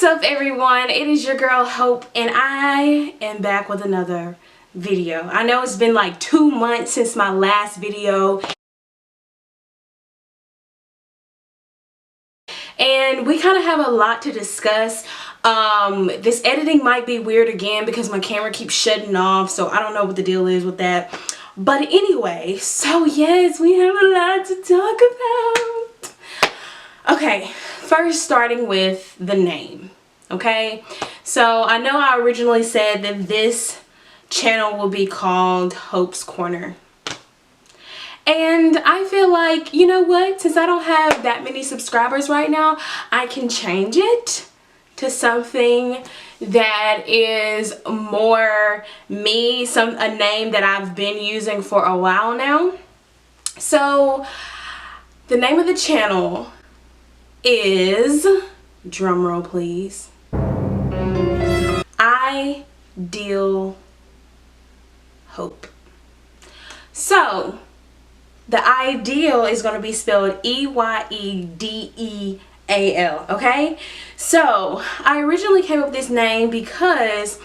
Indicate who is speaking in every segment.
Speaker 1: up, everyone? It is your girl Hope, and I am back with another video. I know it's been like 2 months since my last video, and we kind of have a lot to discuss. This editing might be weird again because my camera keeps shutting off, so I don't know what the deal is with that. But anyway, so yes, we have a lot to talk about. Okay, first starting with the name. Okay, so I know I originally said that this channel will be called Hope's Corner, and I feel like, you know what, since I don't have that many subscribers right now, I can change it to something that is more me, a name that I've been using for a while now. So the name of the channel is, drumroll please, Ideal Hope. So the ideal is going to be spelled E-Y-E-D-E-A-L, okay? So I originally came up with this name because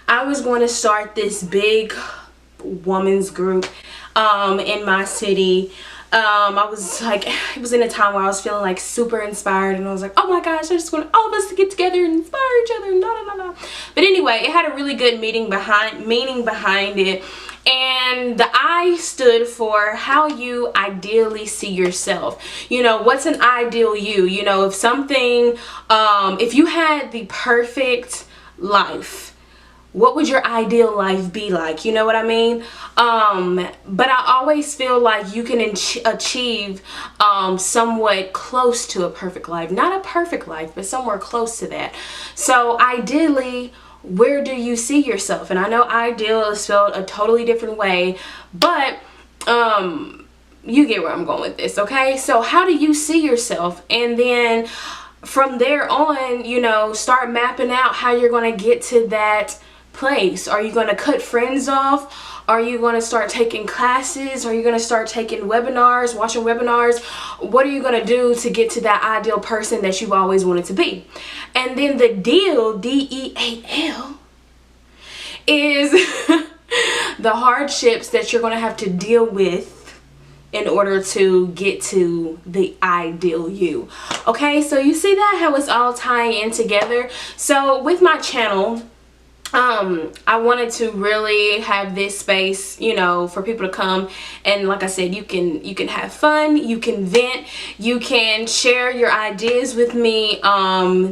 Speaker 1: I was going to start this big women's group in my city. I was like, it was in a time where I was feeling like super inspired, and I was like, oh my gosh, I just want all of us to get together and inspire each other, and But anyway, it had a really good meaning behind it, and the I stood for how you ideally see yourself. You know, what's an ideal you? You know, if something, if you had the perfect life, what would your ideal life be like? You know what I mean? But I always feel like you can achieve somewhat close to a perfect life. Not a perfect life, but somewhere close to that. So ideally, where do you see yourself? And I know ideal is spelled a totally different way, but you get where I'm going with this, okay? So how do you see yourself? And then from there on, you know, start mapping out how you're going to get to that place. Are you going to cut friends off? Are you going to start taking classes? Are you going to start taking webinars, watching webinars? What are you going to do to get to that ideal person that you've always wanted to be? And then the deal, D-E-A-L, is the hardships that you're going to have to deal with in order to get to the ideal you. Okay, so you see that, how it's all tying in together? So with my channel, I wanted to really have this space, you know, for people to come, and like I said, you can have fun, you can vent, you can share your ideas with me.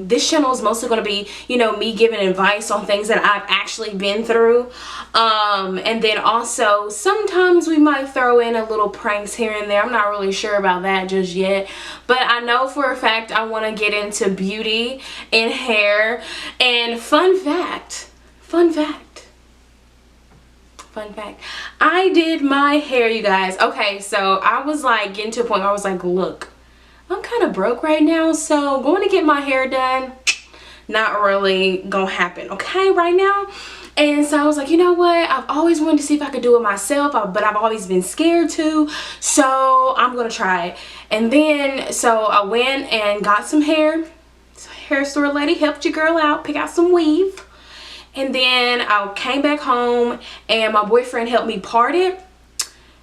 Speaker 1: This channel is mostly going to be, you know, me giving advice on things that I've actually been through, and then also sometimes we might throw in a little pranks here and there. I'm not really sure about that just yet, but I know for a fact I want to get into beauty and hair. And fun fact, I did my hair, you guys. Okay, so I was like getting to a point where I was like, look, I'm kind of broke right now, so going to get my hair done, not really gonna happen, okay, right now. And so I was like, you know what, I've always wanted to see if I could do it myself, but I've always been scared to, so I'm gonna try it. And then so I went and got some hair. So hair store lady helped your girl out, pick out some weave. And then I came back home and my boyfriend helped me part it.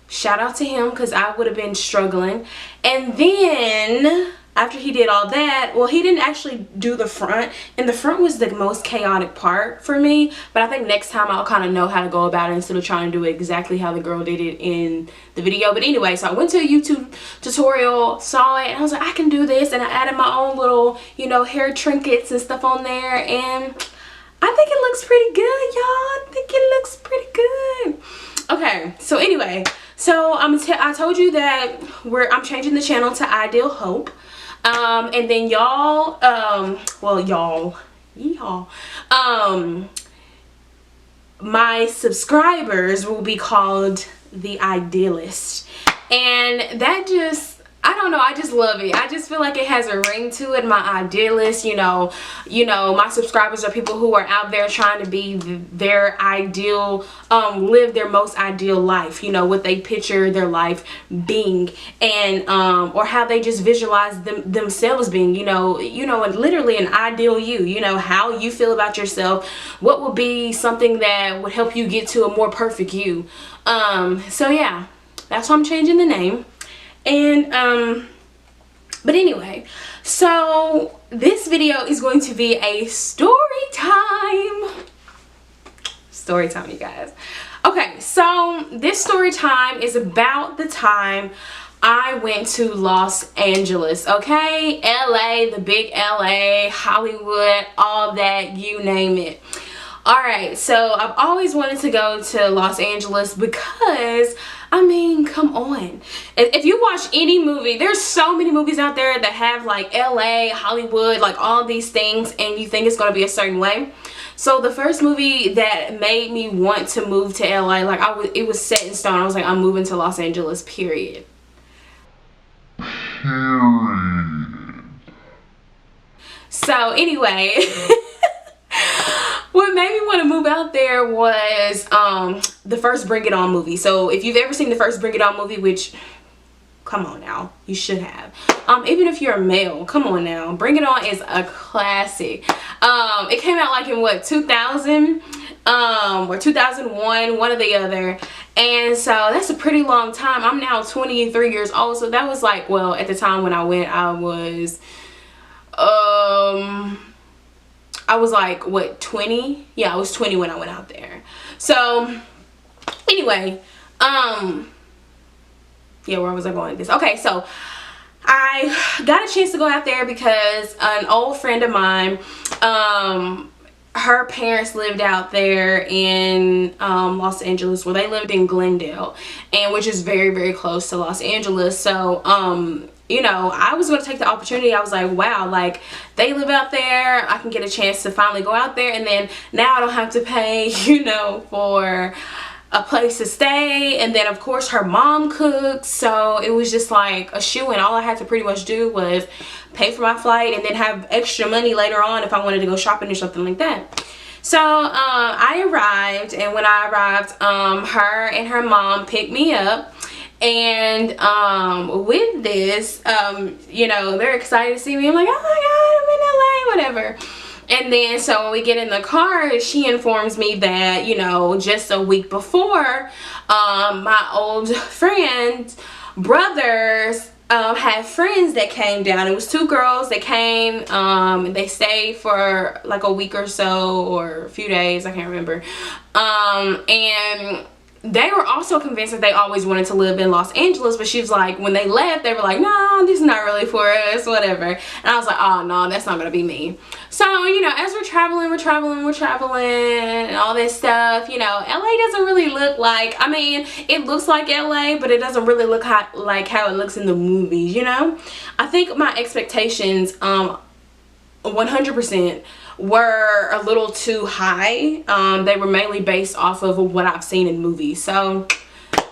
Speaker 1: Shout out to him, because I would have been struggling. And then after he did all that, well, he didn't actually do the front, and the front was the most chaotic part for me. But I think next time I'll kind of know how to go about it instead of trying to do it exactly how the girl did it in the video. But anyway, so I went to a YouTube tutorial, saw it, and I was like, I can do this. And I added my own little, you know, hair trinkets and stuff on there, and I think it looks pretty good, y'all. I think it looks pretty good. Okay, so anyway, so I told you that I'm changing the channel to Ideal Hope. And then y'all, my subscribers will be called the Idealist. And that just, I don't know, I just love it. I just feel like it has a ring to it. My idealist, my subscribers are people who are out there trying to be their ideal, live their most ideal life, what they picture their life being, and or how they just visualize themselves being, and literally an ideal you, how you feel about yourself, what would be something that would help you get to a more perfect you. So yeah, that's why I'm changing the name. And but anyway, so this video is going to be a story time, you guys. Okay, so this story time is about the time I went to Los Angeles, okay? LA, the big LA, Hollywood, all that, you name it. Alright, so I've always wanted to go to Los Angeles because, I mean, come on. If you watch any movie, there's so many movies out there that have like LA, Hollywood, like all these things, and you think it's going to be a certain way. So the first movie that made me want to move to LA, like it was set in stone. I was like, I'm moving to Los Angeles, period. So anyway, what made me want to move out there was the first Bring It On movie. So if you've ever seen the first Bring It On movie, which, come on now, you should have. Even if you're a male, come on now. Bring It On is a classic. It came out like in what, 2000 or 2001, one or the other. And so that's a pretty long time. I'm now 23 years old. So that was like, well, at the time when I went, I was like, what, 20? Yeah, I was 20 when I went out there. So anyway, yeah, where was I going with this? Okay, so I got a chance to go out there because an old friend of mine, her parents lived out there in Los Angeles. Well, they lived in Glendale, and which is very, very close to Los Angeles. So I was going to take the opportunity. I was like, wow, like they live out there. I can get a chance to finally go out there, and then now I don't have to pay, for a place to stay. And then of course her mom cooks, so it was just like a shoo-in. All I had to pretty much do was pay for my flight and then have extra money later on if I wanted to go shopping or something like that. So I arrived, and when I arrived, her and her mom picked me up. And with this, they're excited to see me. I'm like, oh my God, I'm in LA, whatever. And then so when we get in the car, she informs me that, just a week before, my old friend's brothers had friends that came down. It was two girls that came, and they stayed for like a week or so, or a few days, I can't remember. And they were also convinced that they always wanted to live in Los Angeles, but she was like, when they left, they were like, no, this is not really for us, whatever. And I was like, oh no, that's not gonna be me. So, as we're traveling and all this stuff, LA doesn't really look like, I mean, it looks like LA, but it doesn't really look like how it looks in the movies, I think my expectations, 100%, were a little too high. They were mainly based off of what I've seen in movies. So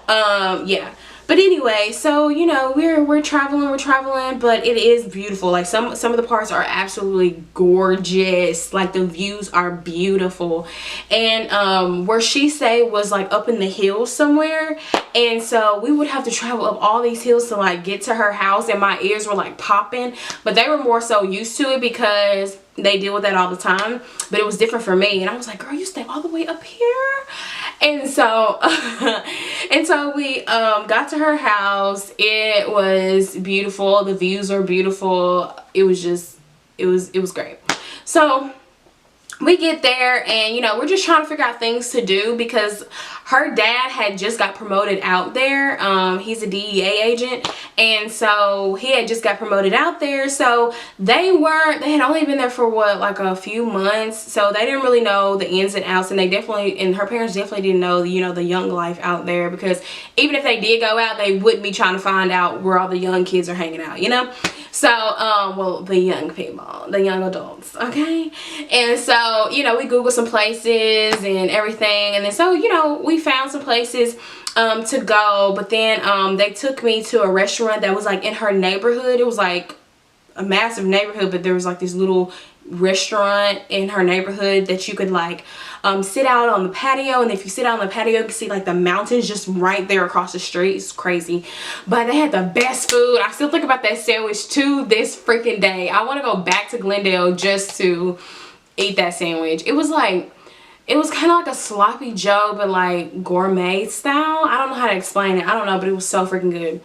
Speaker 1: yeah, but anyway, so we're traveling, but it is beautiful. Like some of the parts are absolutely gorgeous. Like the views are beautiful. And where she stayed was like up in the hills somewhere, and so we would have to travel up all these hills to like get to her house, and my ears were like popping, but they were more so used to it because they deal with that all the time. But it was different for me, and I was like, girl, you stay all the way up here? And so and so we got to her house. It was beautiful. The views are beautiful. It was great. So we get there, and we're just trying to figure out things to do because her dad had just got promoted out there. He's a DEA agent, and so he had just got promoted out there. So they had only been there for what, like a few months, so they didn't really know the ins and outs, and her parents definitely didn't know the young life out there, because even if they did go out, they wouldn't be trying to find out where all the young kids are hanging out, So, well, the young people, the young adults, okay? And so, you know, we Googled some places and everything. And then, so, you know, we found some places to go. But then they took me to a restaurant that was, like, in her neighborhood. It was, like, a massive neighborhood, but there was, like, this little restaurant in her neighborhood that you could, like, sit out on the patio. And if you sit out on the patio, you can see, like, the mountains just right there across the street. It's crazy, but they had the best food. I still think about that sandwich to this freaking day. I want to go back to Glendale just to eat that sandwich. It was like, it was kind of like a sloppy Joe, but like gourmet style. I don't know how to explain it. I don't know, but it was so freaking good.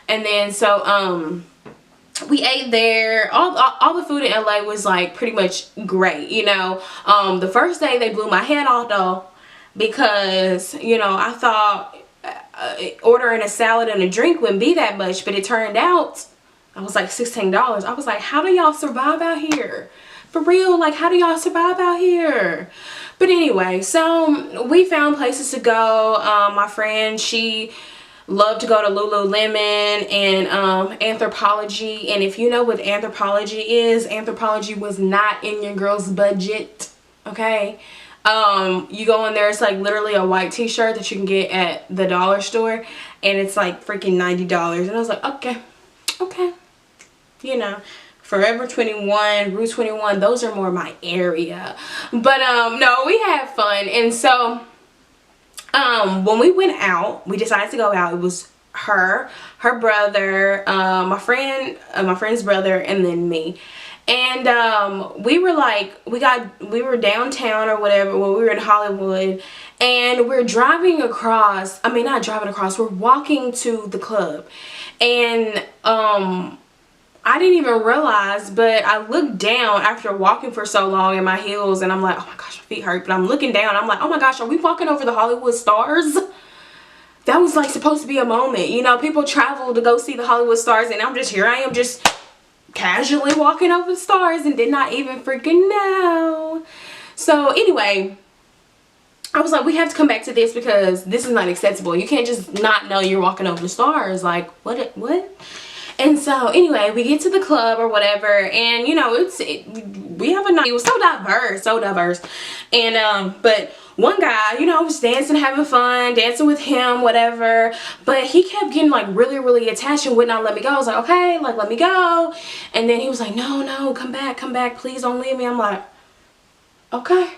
Speaker 1: And then so we ate there. All the food in LA was like pretty much great, you know. The first day they blew my head off though, because, you know, I thought ordering a salad and a drink wouldn't be that much, but it turned out I was like $16. I was like, how do y'all survive out here? For real, like, how do y'all survive out here? But anyway, so we found places to go. My friend, she love to go to Lululemon and Anthropologie. And if you know what Anthropologie is, Anthropologie was not in your girl's budget, okay? You go in there, it's like literally a white t-shirt that you can get at the dollar store, and it's like freaking $90. And I was like, okay, you know, Forever 21, Rue 21, those are more my area. But no, we had fun. And so when we went out, we decided to go out. It was her brother, my friend's brother, and then me. And we were like, we were downtown or whatever. Well, we were in Hollywood, and we're driving across. I mean, not driving across. We're walking to the club, and I didn't even realize, but I looked down after walking for so long in my heels, and I'm like, oh my gosh, my feet hurt. But I'm looking down, I'm like, oh my gosh, are we walking over the Hollywood stars? That was like supposed to be a moment, you know. People travel to go see the Hollywood stars, and I'm just here. I am just casually walking over the stars and did not even freaking know. So anyway, I was like, we have to come back to this because this is not acceptable. You can't just not know you're walking over the stars. Like, what? And so anyway, we get to the club or whatever, and you know, we have a night. It was so diverse. And but one guy, you know, was dancing, having fun, dancing with him, whatever. But he kept getting like really attached and would not let me go. I was like, okay, like, let me go. And then he was like, no, come back, please don't leave me. I'm like, okay,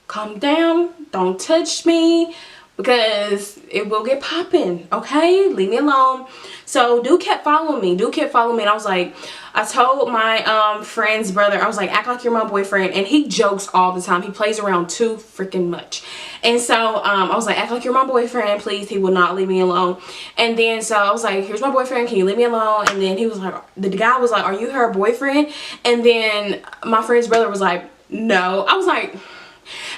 Speaker 1: calm down, don't touch me, because it will get popping, okay? Leave me alone. So dude kept following me, and I was like, I told my friend's brother, I was like, act like you're my boyfriend. And he jokes all the time. He plays around too freaking much. And so I was like, act like you're my boyfriend, please. He will not leave me alone. And then so I was like, here's my boyfriend, can you leave me alone? And then he was like, the guy was like, are you her boyfriend? And then my friend's brother was like, no. I was like,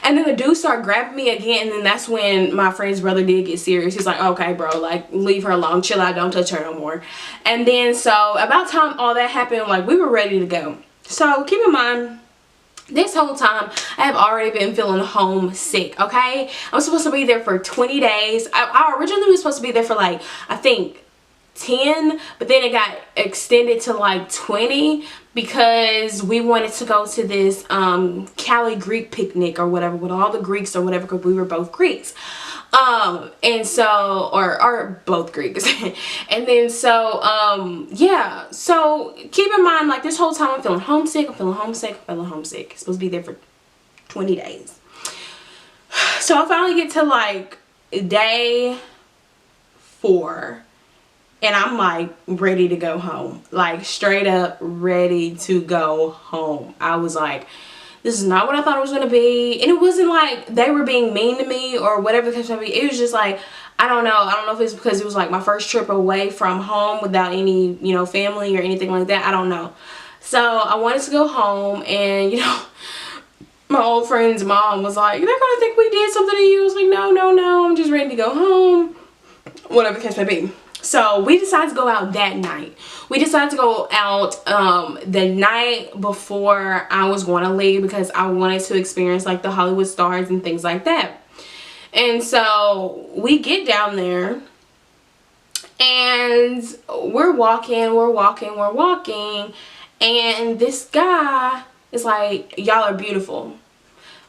Speaker 1: and then the dude started grabbing me again, and then that's when my friend's brother did get serious. He's like, okay, bro, like, leave her alone, chill out, don't touch her no more. And then so about time all that happened, like, we were ready to go. So keep in mind, this whole time I have already been feeling homesick, okay? I'm supposed to be there for 20 days. I originally was supposed to be there for like, I think 10, but then it got extended to like 20 because we wanted to go to this Cali Greek picnic or whatever with all the Greeks or whatever, because we were both Greeks. And so, or both Greeks. And then so yeah, so keep in mind, like, this whole time I'm feeling homesick. It's supposed to be there for 20 days. So I finally get to like day 4, and I'm like ready to go home, like straight up ready to go home. I was like, this is not what I thought it was going to be. And it wasn't like they were being mean to me or whatever the case may be. It was just like, I don't know if it's because it was like my first trip away from home without any, you know, family or anything like that. I don't know. So I wanted to go home, and you know, my old friend's mom was like, they're gonna think we did something to you. I was like, no, I'm just ready to go home, whatever the case may be. So we decided to go out that night. We decided to go out the night before I was going to leave, because I wanted to experience like the Hollywood stars and things like that. And so we get down there, And we're walking, and this guy is like, y'all are beautiful.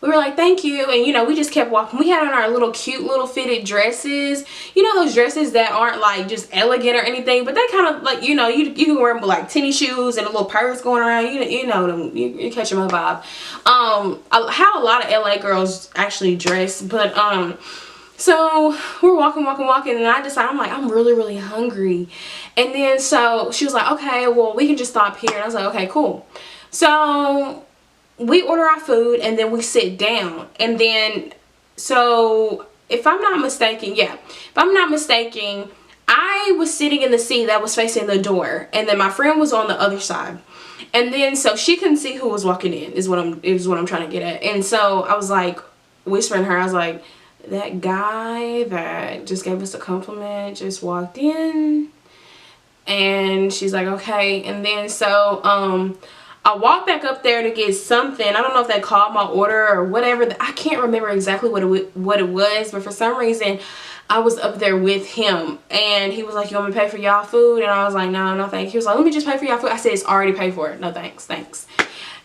Speaker 1: We were like, thank you. And you know, we just kept walking. We had on our little cute little fitted dresses, you know, those dresses that aren't like just elegant or anything, but they kind of like, you know, you can wear them with like tennis shoes and a little purse going around. You know them, you catch my vibe. How a lot of LA girls actually dress. But so we're walking, and I decided, I'm like, I'm really hungry. And then so she was like, okay, well, we can just stop here. And I was like, okay, cool. So we order our food, and then we sit down. And then, so if I'm not mistaken, I was sitting in the seat that was facing the door, and then my friend was on the other side. And then so she couldn't see who was walking in, is what I'm trying to get at. And so I was like whispering to her, I was like, that guy that just gave us a compliment just walked in. And she's like, okay. And then so I walked back up there to get something. I don't know if they called my order or whatever. I can't remember exactly what it was, but for some reason I was up there with him, and he was like, you want me to pay for y'all food? And I was like, no thanks. He was like, let me just pay for y'all food. I said, it's already paid for. No thanks.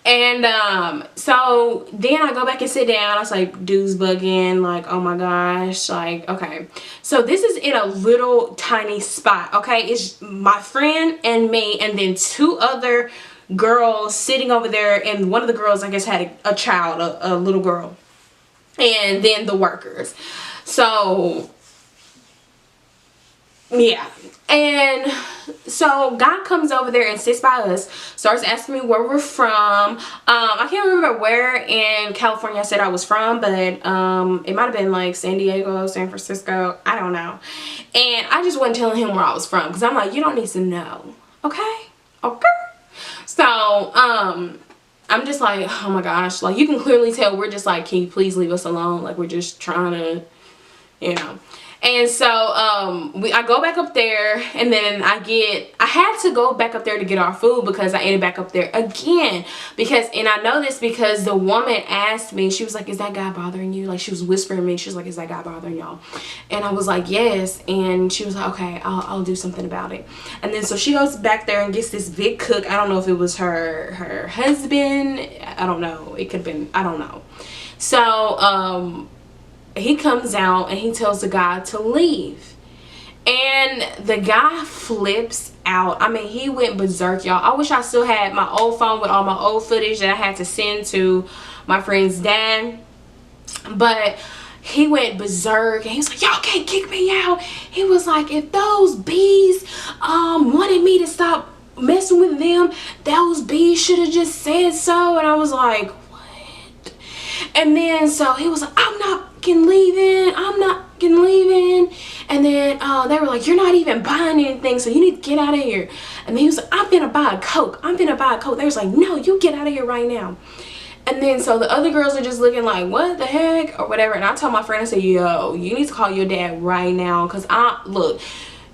Speaker 1: And so then I go back and sit down. I was like, dude's bugging, like, oh my gosh, like, okay. So this is in a little tiny spot, okay? It's my friend and me, and then two other girls sitting over there, and one of the girls, I guess, had a child, a little girl, and then the workers. So yeah. And so God comes over there and sits by us, starts asking me where we're from. I can't remember where in California I said I was from, but it might have been like San Diego, San Francisco, I don't know. And I just wasn't telling him where I was from, because I'm like, you don't need to know, okay? So I'm just like, oh my gosh, like, you can clearly tell we're just like, can you please leave us alone? Like, we're just trying to, you know. And so I go back up there, and then I had to go back up there to get our food, because I ended back up there again, and I know this because the woman asked me, she was like, is that guy bothering you? Like, she was whispering to me, she was like, is that guy bothering y'all? And I was like, yes. And she was like, okay, I'll do something about it. And then so she goes back there and gets this big cook. I don't know if it was her husband, I don't know, it could have been, I don't know. So he comes out and he tells the guy to leave, and the guy flips out. I mean, he went berserk, y'all. I wish I still had my old phone with all my old footage that I had to send to my friend's dad, but he went berserk, and he was like, y'all can't kick me out. He was like, if those bees wanted me to stop messing with them, those bees should have just said so. And I was like, what? And then so he was like, I'm not leaving. And then they were like, you're not even buying anything, so you need to get out of here. And then he was like, I'm gonna buy a Coke. They was like, no, you get out of here right now. And then so the other girls are just looking like, what the heck, or whatever. And I told my friend, I said, yo, you need to call your dad right now, because look,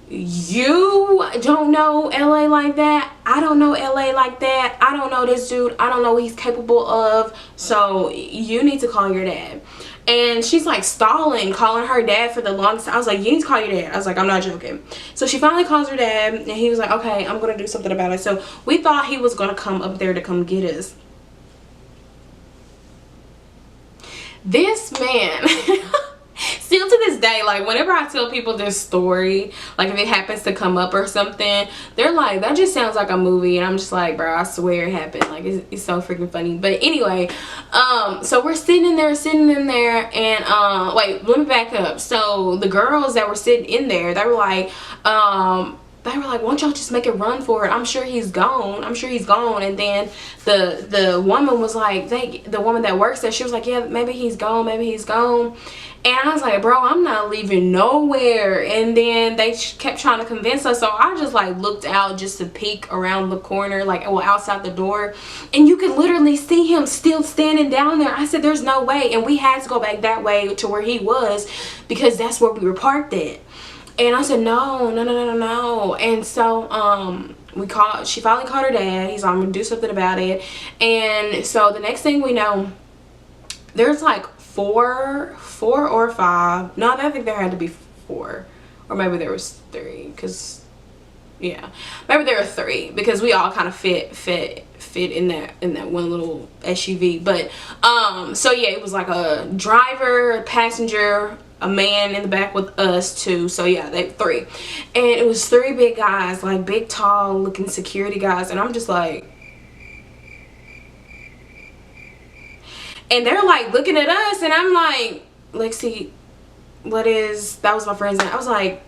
Speaker 1: you don't know LA like that. I don't know LA like that. I don't know this dude. I don't know what he's capable of. So you need to call your dad. And she's like stalling, calling her dad for the longest time. I was like, you need to call your dad. I was like, I'm not joking. So she finally calls her dad, and he was like, okay, I'm gonna do something about it. So we thought he was gonna come up there to come get us. This man still to this day, like, whenever I tell people this story, like if it happens to come up or something, they're like, that just sounds like a movie. And I'm just like, bro, I swear it happened. Like, it's so freaking funny. But anyway, so we're sitting in there, and wait, let me back up. So the girls that were sitting in there, they were like, why don't y'all just make a run for it? I'm sure he's gone. And then the woman was like, the woman that works there, she was like, yeah, maybe he's gone. And I was like, bro, I'm not leaving nowhere. And then they kept trying to convince us. So I just like looked out just to peek around the corner, like, well, outside the door. And you could literally see him still standing down there. I said, there's no way. And we had to go back that way to where he was, because that's where we were parked at. And I said, no. And so she finally called her dad. He's like, I'm gonna do something about it. And so the next thing we know, there's like four or five, no, I think there had to be 4 or maybe there was 3, because yeah, maybe there were 3 because we all kind of fit in that one little SUV. But so yeah, it was like a driver, a passenger, a man in the back with us too. So yeah, they 3, and it was 3 big guys, like big tall looking security guys, and I'm just like, and they're like looking at us, and I'm like, Lexi, that was my friend's name. I was like,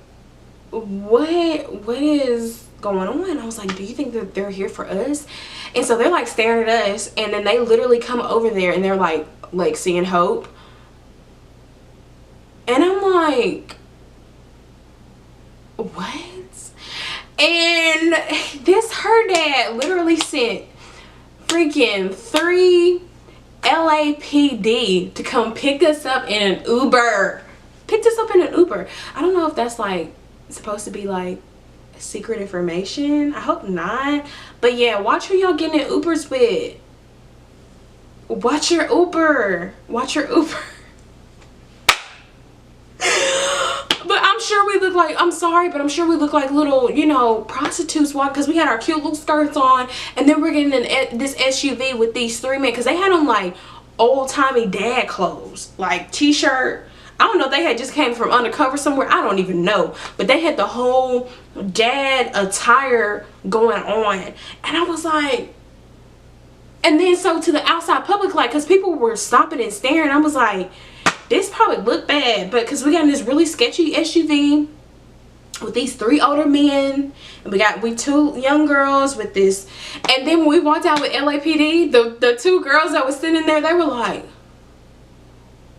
Speaker 1: what is going on? I was like, do you think that they're here for us? And so they're like staring at us, and then they literally come over there and they're like Lexi and Hope, and I'm like, what? And her dad literally sent freaking 3 LAPD to come pick us up in an Uber. Picked us up in an Uber. I don't know if that's like supposed to be like secret information. I hope not. But yeah, watch who y'all getting in Ubers with. Watch your Uber. Watch your Uber. But I'm sure we look like, I'm sorry, but I'm sure we look like little, you know, prostitutes, because we had our cute little skirts on, and then we're getting in this SUV with these 3 men, because they had on like old-timey dad clothes, like t-shirt. I don't know if they had just came from undercover somewhere. I don't even know. But they had the whole dad attire going on. And I was like, and then so to the outside public, like, because people were stopping and staring, I was like, this probably looked bad. But because we got in this really sketchy SUV with these 3 older men, and we 2 young girls with this. And then when we walked out with LAPD, the 2 girls that was sitting there, they were like,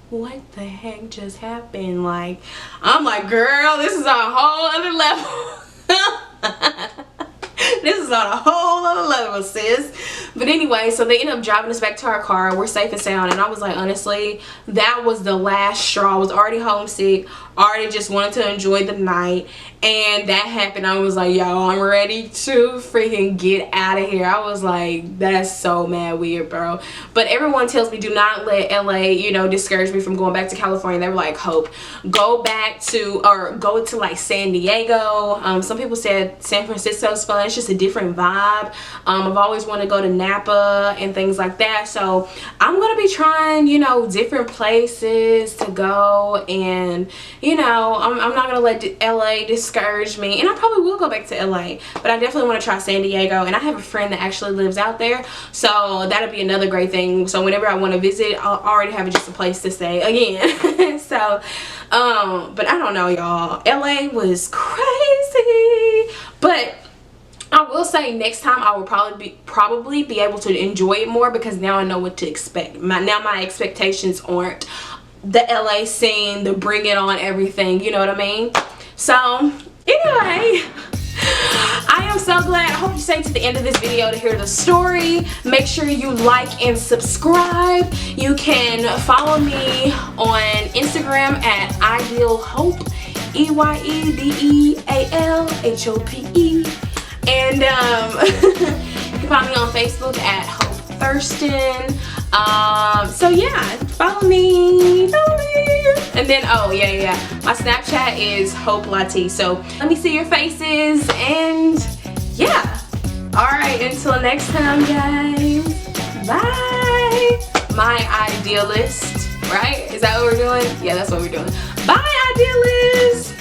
Speaker 1: what the heck just happened? Like, I'm like, girl, this is on a whole other level. This is on a whole other level, sis. But anyway, so they ended up driving us back to our car. We're safe and sound, and I was like, honestly, that was the last straw. I was already homesick, already just wanted to enjoy the night, and that happened. I was like, yo, I'm ready to freaking get out of here. I was like, that's so mad weird, bro. But everyone tells me, do not let LA, you know, discourage me from going back to California. They were like, Hope, go back to, or go to like San Diego. Some people said San Francisco's fun. It's just a different vibe. I've always wanted to go to Napa and things like that. So I'm gonna be trying, you know, different places to go, and you know, I'm not gonna let LA discourage me, and I probably will go back to LA, but I definitely want to try San Diego, and I have a friend that actually lives out there, so that'll be another great thing. So whenever I want to visit, I'll already have just a place to stay again. So but I don't know, y'all, LA was crazy. But I will say next time I will probably be able to enjoy it more, because now I know what to expect. Now my expectations aren't the LA scene, the bring it on everything, you know what I mean? So anyway, I am so glad. I hope you stayed to the end of this video to hear the story. Make sure you like and subscribe. You can follow me on Instagram at EyedealHope, EYEDEALHOPE. And you can find me on Facebook at Hope Thurston. So yeah, follow me. And then, oh yeah, my Snapchat is Hope Latte. So let me see your faces, and yeah. Alright, until next time, guys. Bye. My idealist, right? Is that what we're doing? Yeah, that's what we're doing. Bye, idealist.